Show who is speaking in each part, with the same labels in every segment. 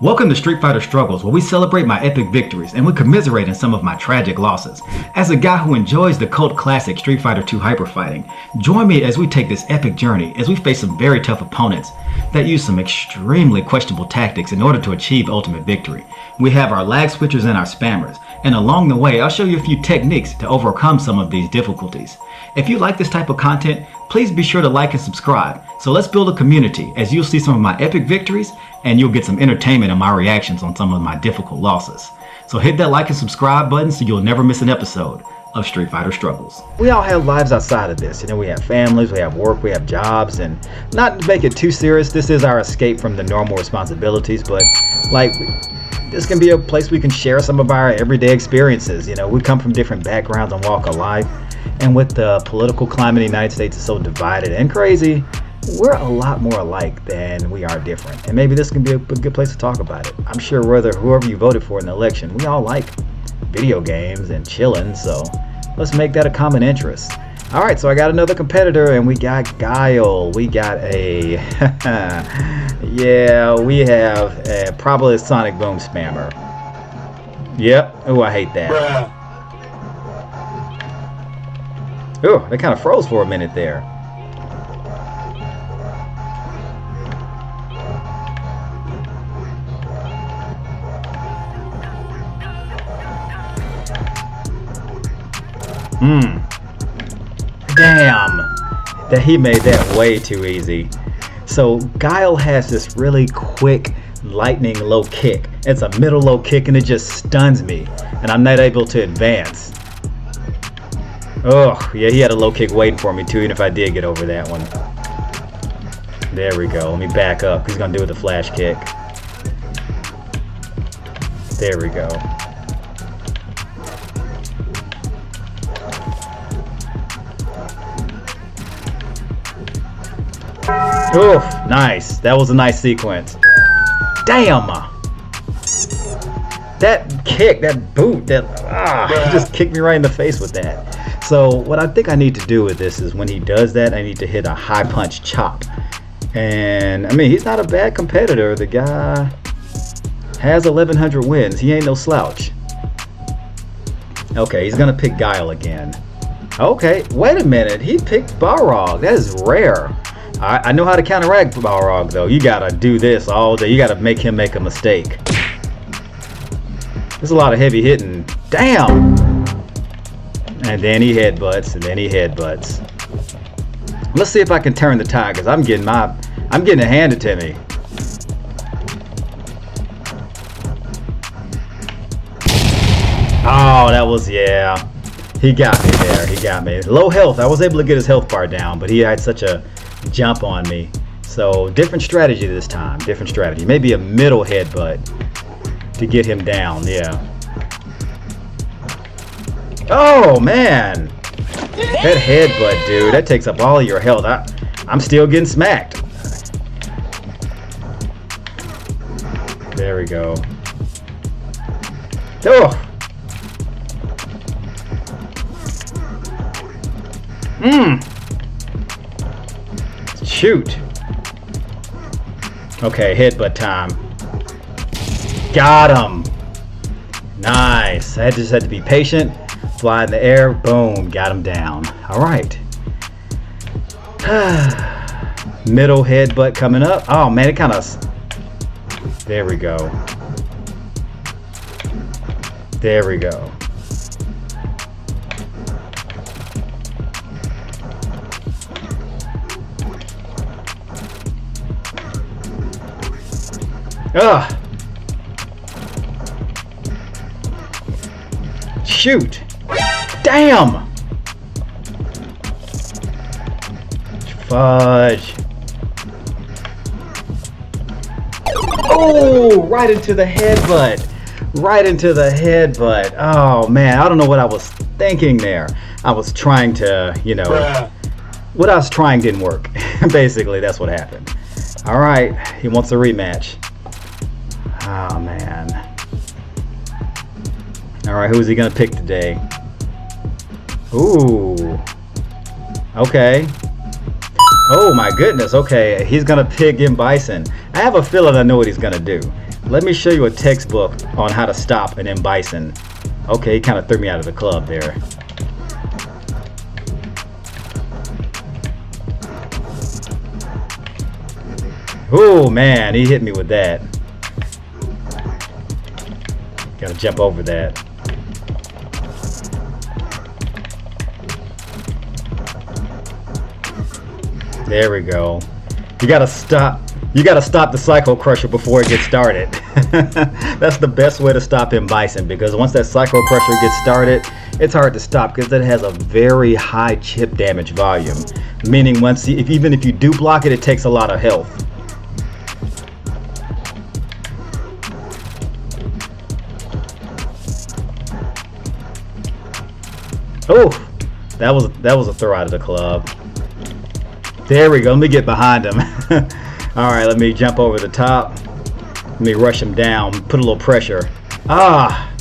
Speaker 1: Welcome to Street Fighter Struggles, where we celebrate my epic victories and we commiserate in some of my tragic losses. As a guy who enjoys the cult classic Street Fighter 2 hyper fighting, join me as we take this epic journey as we face some very tough opponents that use some extremely questionable tactics in order to achieve ultimate victory. We have our lag switchers and our spammers, and along the way I'll show you a few techniques to overcome some of these difficulties. If you like this type of content, please be sure to like and subscribe. So let's build a community as you'll see some of my epic victories and you'll get some entertainment in my reactions on some of my difficult losses. So hit that like and subscribe button so you'll never miss an episode of Street Fighter Struggles. We all have lives outside of this. We have families, we have work, we have jobs, and not to make it too serious, this is our escape from the normal responsibilities, but this can be a place we can share some of our everyday experiences. We come from different backgrounds and walk of life, and with the political climate in the United States is so divided and crazy, we're a lot more alike than we are different. And maybe this can be a good place to talk about it. I'm sure whoever you voted for in the election, we all like video games and chilling, so let's make that a common interest. Alright, so I got another competitor and we got Guile. We got a yeah, we have probably a Sonic Boom spammer. Yep. Oh, I hate that. Oh, they kind of froze for a minute there. Damn, that he made that way too easy. So Guile has this really quick lightning low kick. It's a middle low kick and it just stuns me and I'm not able to advance. Oh yeah, he had a low kick waiting for me too, even if I did get over that one. There we go. Let me back up. He's gonna do it with the flash kick. There we go. Oh, nice. That was a nice sequence. Damn! That kick, that boot, he just kicked me right in the face with that. So what I think I need to do with this is when he does that, I need to hit a high punch chop. And I mean, he's not a bad competitor. The guy has 1,100 wins. He ain't no slouch. Okay, he's gonna pick Guile again. Okay, wait a minute. He picked Balrog. That is rare. I know how to counteract Balrog though. You gotta do this all day. You gotta make him make a mistake. There's a lot of heavy hitting. Damn! And then he headbutts, and then he headbutts. Let's see if I can turn the tide, because I'm getting it handed to me. Oh, that was, yeah. He got me there. He got me. Low health. I was able to get his health bar down, but he had such a jump on me. So different strategy this time. Different strategy. Maybe a middle headbutt to get him down. Yeah. Oh man, that headbutt, dude. That takes up all of your health. I'm still getting smacked. There we go. Oh. Shoot. Okay, headbutt time. Got him. Nice. I just had to be patient. Fly in the air. Boom. Got him down. All right. Middle headbutt coming up. Oh man, it kind of. There we go. There we go. Ugh. Shoot. Damn. Fudge. Oh, right into the headbutt. Right into the headbutt. Oh man, I don't know what I was thinking there. I was trying to, what I was trying didn't work. Basically, that's what happened. All right, he wants a rematch. Oh man. Alright, who's he gonna pick today? Ooh. Okay. Oh my goodness, okay. He's gonna pick M. Bison. I have a feeling I know what he's gonna do. Let me show you a textbook on how to stop an M. Bison. Okay, he kind of threw me out of the club there. Oh man, he hit me with that. Gotta jump over that. There we go. You gotta stop the Psycho Crusher before it gets started. That's the best way to stop M. Bison, because once that Psycho Crusher gets started, it's hard to stop because it has a very high chip damage volume. Meaning even if you do block it, it takes a lot of health. Oh, that was a throw out of the club. There we go. Let me get behind him. All right, let me jump over the top. Let me rush him down. Put a little pressure. Ah.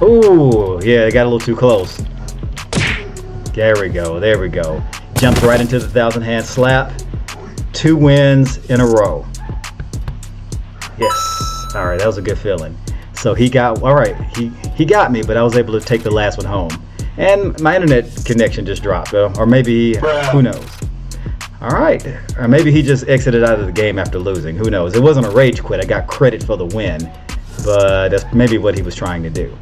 Speaker 1: Ooh, yeah, it got a little too close. There we go. There we go. Jumped right into the 1,000-hand slap. 2 wins in a row. Yes. All right, that was a good feeling. So he got he got me, but I was able to take the last one home. And my internet connection just dropped, or maybe, who knows. All right, or maybe he just exited out of the game after losing. Who knows? It wasn't a rage quit. I got credit for the win, but that's maybe what he was trying to do.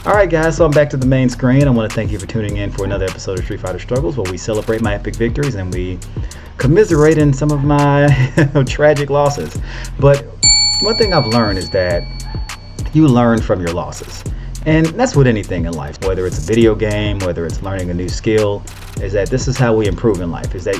Speaker 1: All right, guys, so I'm back to the main screen. I want to thank you for tuning in for another episode of Street Fighter Struggles, where we celebrate my epic victories and we commiserate in some of my tragic losses. But one thing I've learned is that you learn from your losses. And that's with anything in life, whether it's a video game, whether it's learning a new skill, is that this is how we improve in life. Is that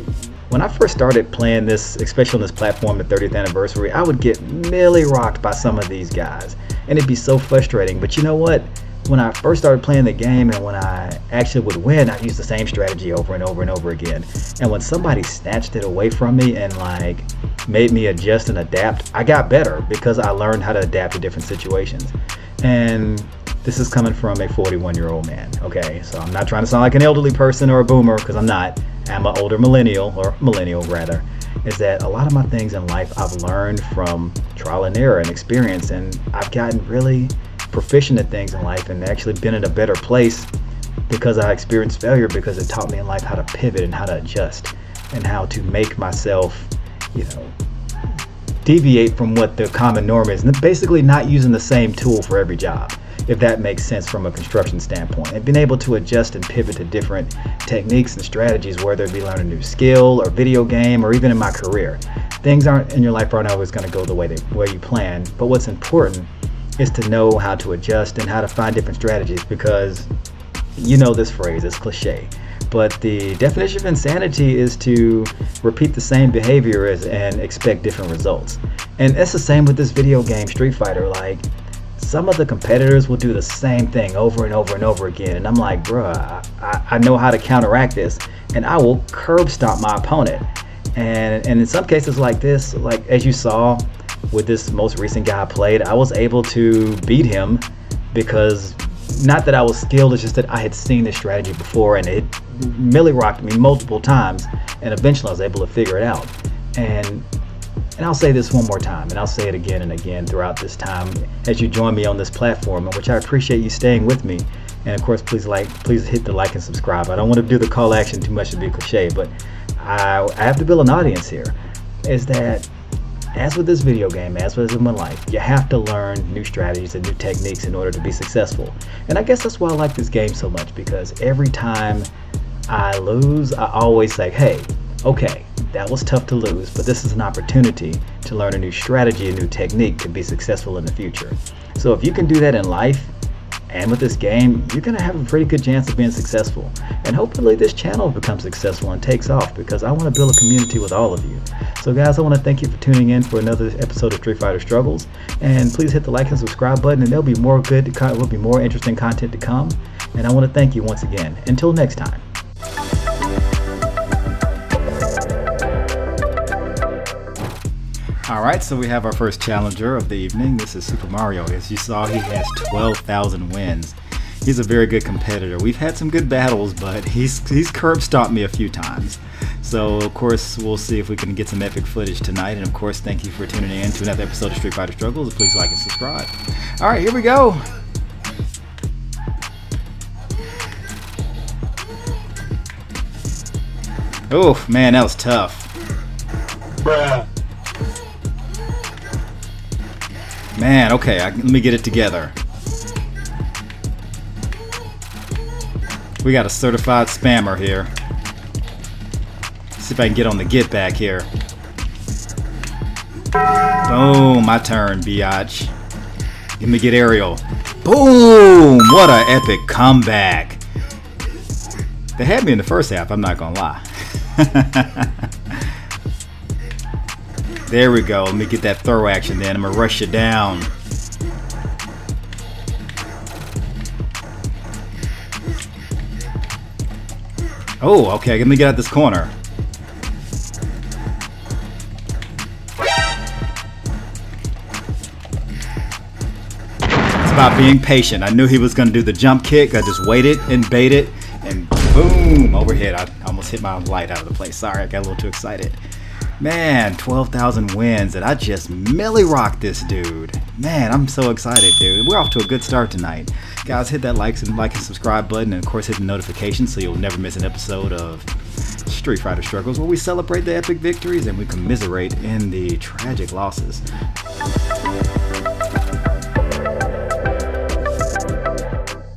Speaker 1: when I first started playing this, especially on this platform, the 30th anniversary, I would get merely rocked by some of these guys. And it'd be so frustrating. But you know what? When I first started playing the game and when I actually would win, I'd use the same strategy over and over and over again. And when somebody snatched it away from me and made me adjust and adapt, I got better because I learned how to adapt to different situations. And this is coming from a 41-year-old man, okay? So I'm not trying to sound like an elderly person or a boomer, because I'm not. I'm an older millennial, or millennial rather. Is that a lot of my things in life I've learned from trial and error and experience, and I've gotten really proficient at things in life and actually been in a better place because I experienced failure, because it taught me in life how to pivot and how to adjust and how to make myself, deviate from what the common norm is, and basically not using the same tool for every job, if that makes sense from a construction standpoint, and being able to adjust and pivot to different techniques and strategies, whether it be learning a new skill or video game or even in my career. Things in your life aren't always going to go the way you plan, but what's important is to know how to adjust and how to find different strategies, because this phrase, it's cliche, but the definition of insanity is to repeat the same behavior and expect different results. And it's the same with this video game, Street Fighter. Some of the competitors will do the same thing over and over and over again, and I'm like, bruh, I know how to counteract this, and I will curb stomp my opponent. And in some cases like this, as you saw with this most recent guy I played, I was able to beat him because not that I was skilled, it's just that I had seen this strategy before, and it milli rocked me multiple times, and eventually I was able to figure it out. And I'll say this one more time, and I'll say it again and again throughout this time as you join me on this platform, in which I appreciate you staying with me. And of course, please hit the like and subscribe. I don't want to do the call to action too much to be cliche, but I have to build an audience here. Is that, as with this video game, as with in my life, you have to learn new strategies and new techniques in order to be successful. And I guess that's why I like this game so much, because every time I lose, I always say, hey, okay, that was tough to lose, but this is an opportunity to learn a new strategy, a new technique to be successful in the future. So if you can do that in life and with this game, you're going to have a pretty good chance of being successful. And hopefully this channel becomes successful and takes off, because I want to build a community with all of you. So guys, I want to thank you for tuning in for another episode of Street Fighter Struggles. And please hit the like and subscribe button, and there'll be more interesting content to come. And I want to thank you once again. Until next time. Alright, so we have our first challenger of the evening. This is Super Mario. As you saw, he has 12,000 wins. He's a very good competitor. We've had some good battles, but he's curb stomped me a few times. So, of course, we'll see if we can get some epic footage tonight. And, of course, thank you for tuning in to another episode of Street Fighter Struggles. Please like and subscribe. All right, here we go. Oh, man, that was tough.
Speaker 2: Bruh.
Speaker 1: Man, okay, let me get it together. We got a certified spammer here. See if I can get on the get back here. Boom, my turn, biatch. Let me get aerial. Boom! What a epic comeback. They had me in the first half, I'm not gonna lie. There we go. Let me get that throw action then. I'm gonna rush you down. Oh, okay. Let me get out this corner. It's about being patient. I knew he was gonna do the jump kick. I just waited and baited, and boom, overhead. I almost hit my light out of the place. Sorry, I got a little too excited. Man, 12,000 wins, and I just milli rocked this dude. Man, I'm so excited, dude. We're off to a good start tonight. Guys, hit that like and subscribe button, and of course hit the notification so you'll never miss an episode of Street Fighter Struggles, where we celebrate the epic victories and we commiserate in the tragic losses.